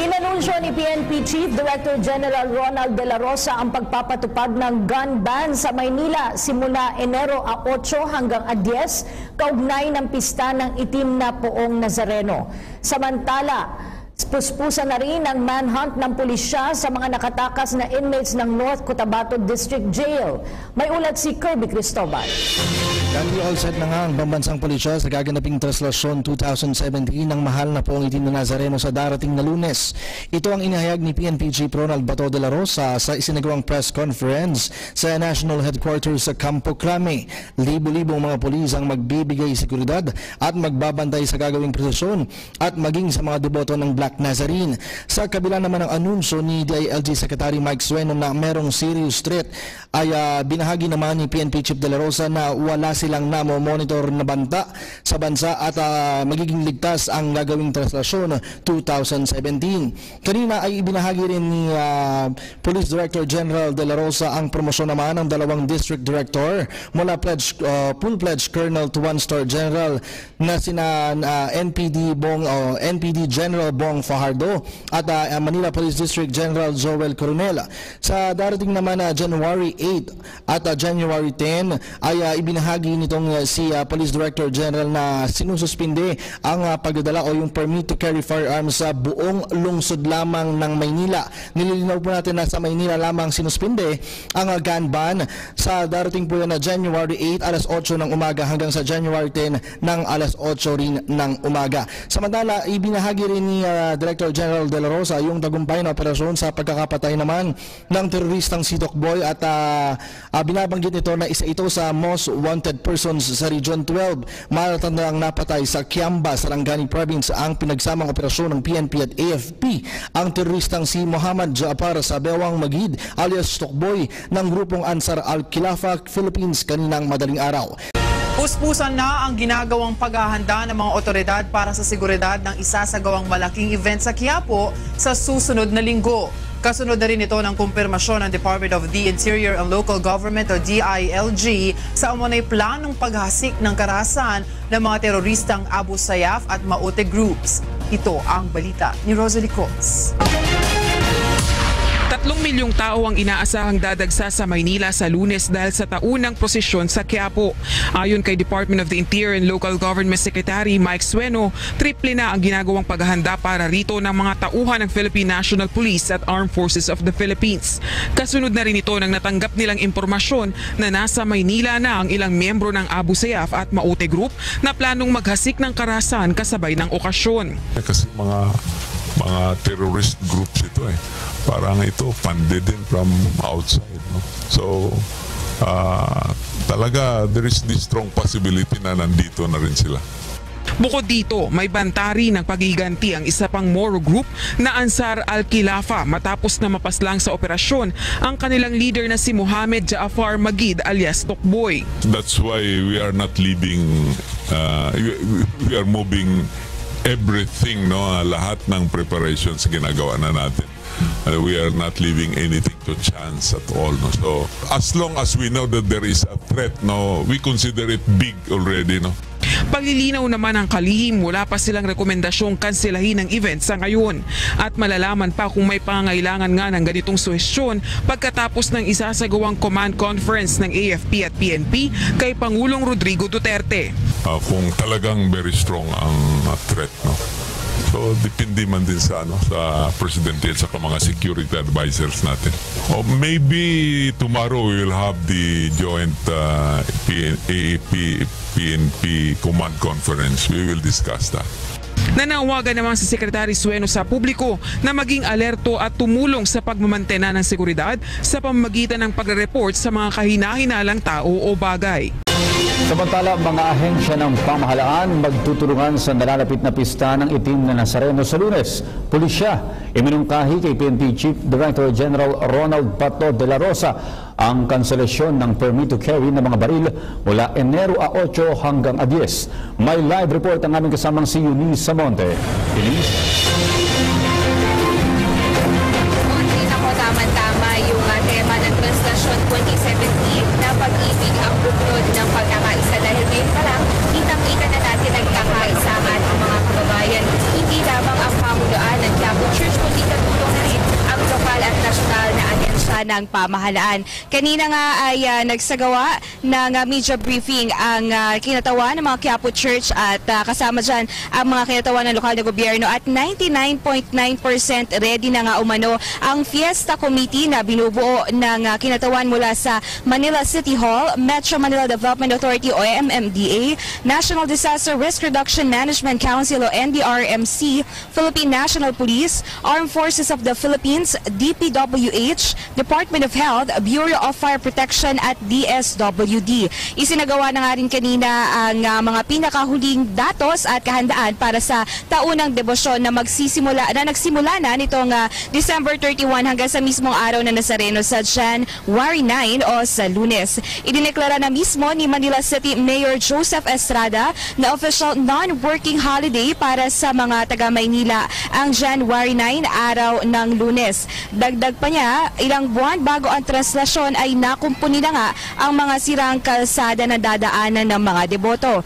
Inanunsyo ni PNP Chief Director General Ronald De La Rosa ang pagpapatupad ng gun ban sa Maynila simula Enero 8 hanggang 10 kaugnay ng pista ng itim na poong Nazareno. Samantala, puspusan na rin ang manhunt ng pulisya sa mga nakatakas na inmates ng North Cotabato District Jail. May ulat si Kirby Cristobal. Kandi all set na nga ang pambansang pulisya sa gaganaping Traslasyon 2017 ng mahal na poong itim na Nazareno sa darating na Lunes. Ito ang inihayag ni PNP Chief Ronald Bato de la Rosa sa isinagawang press conference sa National Headquarters sa Campo Crame. Libo-libong mga pulis ang magbibigay seguridad at magbabantay sa gagawing prosesyon at maging sa mga deboto ng Black Nazarene. Sa kabila naman ng anunsyo ni DILG Secretary Mike Sueno na merong serious threat ay binahagi naman ni PNP Chief de la Rosa na wala silang namo-monitor na banta sa bansa at magiging ligtas ang gagawing traslasyon 2017. Kanina ay ibinahagi rin ni Police Director General De La Rosa ang promosyon naman ng dalawang District Director mula full-pledged Colonel to 1-star General na sina NPD General Bong Fajardo at Manila Police District General Joel Coronel. Sa darating naman January 8 at January 10 ay ibinahagi nitong si Police Director General na sinususpinde ang pagdadala o yung permit to carry firearms sa buong lungsod lamang ng Maynila. Nililinaw po natin na sa Maynila lamang sinuspinde ang gun ban sa darating po yan na January 8 alas 8 ng umaga hanggang sa January 10 ng alas 8 rin ng umaga. Samantala, ibinahagi rin ni Director General De La Rosa yung tagumpay na operasyon sa pagkakapatay naman ng teroristang si Doc Boy at binabanggit nito na isa ito sa most wanted persons sa Region 12. Matatandang napatay sa Kiamba, Sarangani Province ang pinagsamang operasyon ng PNP at AFP ang teroristang si Muhammad Jaafar sa Bewang Magid alias Doc Boy ng grupong Ansar al-Khilafa Philippines kaninang madaling araw. Puspusan na ang ginagawang paghahanda ng mga otoridad para sa seguridad ng isasagawang malaking event sa Quiapo sa susunod na linggo. Kasunod na rin ito ng kumpirmasyon ng Department of the Interior and Local Government o DILG sa umunay planong paghasik ng karahasan ng mga teroristang Abu Sayyaf at Maute groups. Ito ang balita ni Rosalie Coz. 3 milyong tao ang inaasahang dadagsa sa Maynila sa Lunes dahil sa taunang prosesyon sa Quiapo. Ayon kay Department of the Interior and Local Government Secretary Mike Sueno, triple na ang ginagawang paghahanda para rito ng mga tauhan ng Philippine National Police at Armed Forces of the Philippines. Kasunod na rin ito nang natanggap nilang impormasyon na nasa Maynila na ang ilang miyembro ng Abu Sayyaf at Maute Group na planong maghasik ng karahasan kasabay ng okasyon. Kasi mga terrorist groups ito parang ito funded din from outside, no? So talaga there is this strong possibility na nandito na rin sila. Bukod dito, may bantari ng pagiganti ang isa pang Moro group na Ansar al-Khilafa matapos na mapaslang sa operasyon ang kanilang leader na si Muhammad Jaafar Magid alias Doc Boy. That's why we are not leaving, we are moving everything, no? Lahat ng preparations ginagawa na natin. We are not leaving anything to chance at all, no? So as long as we know that there is a threat, no, we consider it big already, no? Paglilinaw naman ang kalihim, wala pa silang rekomendasyong kanselahin ng event sa ngayon at malalaman pa kung may pangailangan nga ng ganitong suhestyon pagkatapos ng isasagawang command conference ng AFP at PNP kay Pangulong Rodrigo Duterte. Kung talagang very strong ang threat, no? So depende man din sa sa presidente at sa mga security advisors natin. Or maybe tomorrow we will have the joint AAP PNP command conference. We will discuss that. Nanawagan naman si Secretary Sueno sa publiko na maging alerto at tumulong sa pagmamantena ng seguridad sa pamamagitan ng pagre-report sa mga kahina-hinalang tao o bagay. Samantala, mga ahensya ng pamahalaan magtutulungan sa nalalapit na pista ng itim na Nazareno sa Lunes. Pulisya, iminungkahi kay PNP Chief Director General Ronald Bato de la Rosa ang kanselasyon ng permit to carry ng mga baril mula Enero 8 hanggang 10. May live report ang aming kasamang si Eunice Samonte. Eunice? Tama-tama yung tema ng Traslasyon 2017 na pag-ibig ang buklod ng pagkakaisa dahil ngayon pa lang kitang-kita na natin nagkakaisa ang ating mga kababayan. Hindi lamang ang pamunuan ng Quiapo Church kundi pagpapatupa ng pamahalaan. Kanina nga ay nagsagawa ng media briefing ang kinatawan ng mga Quiapo Church at kasama dyan ang mga kinatawan ng lokal na gobyerno at 99.9% ready na nga umano ang Fiesta Committee na binubuo ng kinatawan mula sa Manila City Hall, Metro Manila Development Authority o MMDA, National Disaster Risk Reduction Management Council o NDRMC, Philippine National Police, Armed Forces of the Philippines, DPWH, Department of Health, Bureau of Fire Protection at DSWD. Isinagawa na nga rin kanina ang mga pinakahuling datos at kahandaan para sa taunang debosyon na nagsimula na nitong December 31 hanggang sa mismong araw na Nazareno sa January 9 o sa Lunes. Idineklara na mismo ni Manila City Mayor Joseph Estrada na official non-working holiday para sa mga taga-Maynila ang January 9, araw ng Lunes. Dagdag pa niya, ilang buwan bago ang translasyon ay nakumpuni na nga ang mga sirang kalsada na dadaanan ng mga deboto.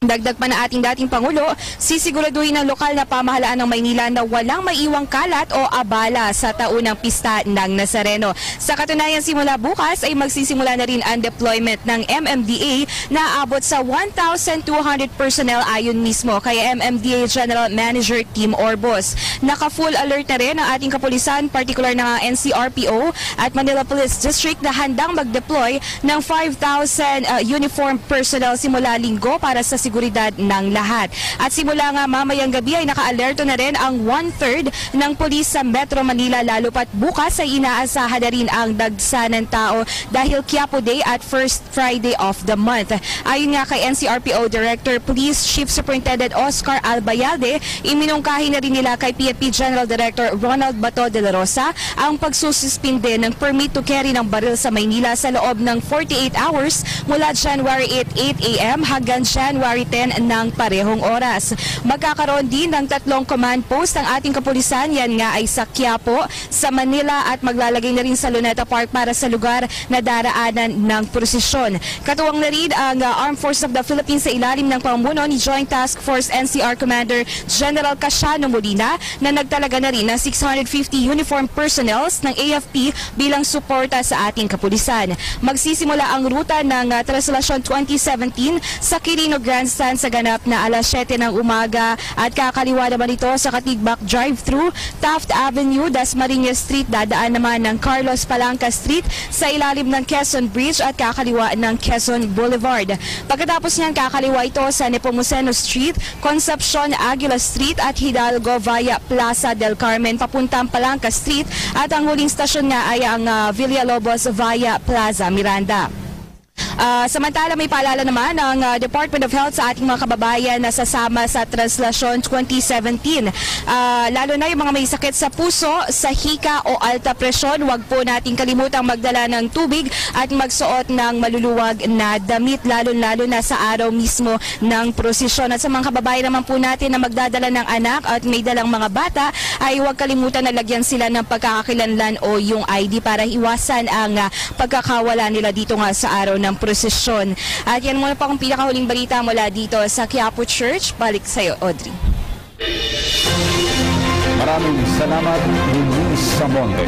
Dagdag pa na ating dating Pangulo, sisiguraduhin ng lokal na pamahalaan ng Maynila na walang maiwang kalat o abala sa taunang pista ng Nazareno. Sa katunayan, simula bukas ay magsisimula na rin ang deployment ng MMDA na aabot sa 1,200 personnel ayon mismo kay MMDA General Manager Tim Orbos. Naka-full alert na rin ang ating kapulisan, particular na NCRPO at Manila Police District na handang mag-deploy ng 5,000 uniformed personnel simula Linggo para sa seguridad ng lahat. At simula nga mamayang gabi ay naka-alerto na rin ang 1/3 ng pulis sa Metro Manila, lalo pat bukas ay inaasahan na rin ang dagsa ng tao dahil Quiapo Day at first Friday of the month. Ayon nga kay NCRPO Director Police Chief Superintendent Oscar Albayalde, iminungkahi na rin nila kay PNP General Director Ronald Bato de la Rosa ang pagsususpinde ng permit to carry ng baril sa Maynila sa loob ng 48 hours mula January 8 a.m. hanggang January 10 ng parehong oras. Magkakaroon din ng 3 command post ang ating kapulisan. Yan nga ay sa Quiapo, sa Manila at maglalagay na rin sa Luneta Park para sa lugar na daraanan ng prosesyon. Katuwang na rin ang Armed Forces of the Philippines sa ilalim ng pamumuno ni Joint Task Force NCR Commander General Casiano Molina na nagtalaga na rin ng 650 uniformed personnels ng AFP bilang suporta sa ating kapulisan. Magsisimula ang ruta ng Translasyon 2017 sa Quirino Grandstand sa ganap na alas 7 ng umaga at kakaliwa naman ito sa Katigbak Drive-Thru, Taft Avenue, Dasmariñas Street, dadaan naman ng Carlos Palanca Street sa ilalim ng Quezon Bridge at kakaliwa ng Quezon Boulevard. Pagkatapos niyan, kakaliwa ito sa Nepomuceno Street, Concepcion Aguila Street at Hidalgo via Plaza del Carmen papuntang Palanca Street at ang huling stasyon nga ay ang Villalobos via Plaza Miranda. Samantala may paalala naman ng Department of Health sa ating mga kababayan na sasama sa Translasyon 2017. Lalo na yung mga may sakit sa puso, sa hika o alta presyon, huwag po nating kalimutang magdala ng tubig at magsuot ng maluluwag na damit, lalo na sa araw mismo ng prosesyon. At sa mga kababayan naman po natin na magdadala ng anak at may dalang mga bata, ay huwag kalimutan na lagyan sila ng pagkakakilanlan o yung ID para iwasan ang pagkakawala nila dito nga sa araw ng prosesyon. At yan muna pa akong pinakahuling balita mula dito sa Quiapo Church. Balik sa'yo, Audrey. Maraming salamat, Luis Samonte.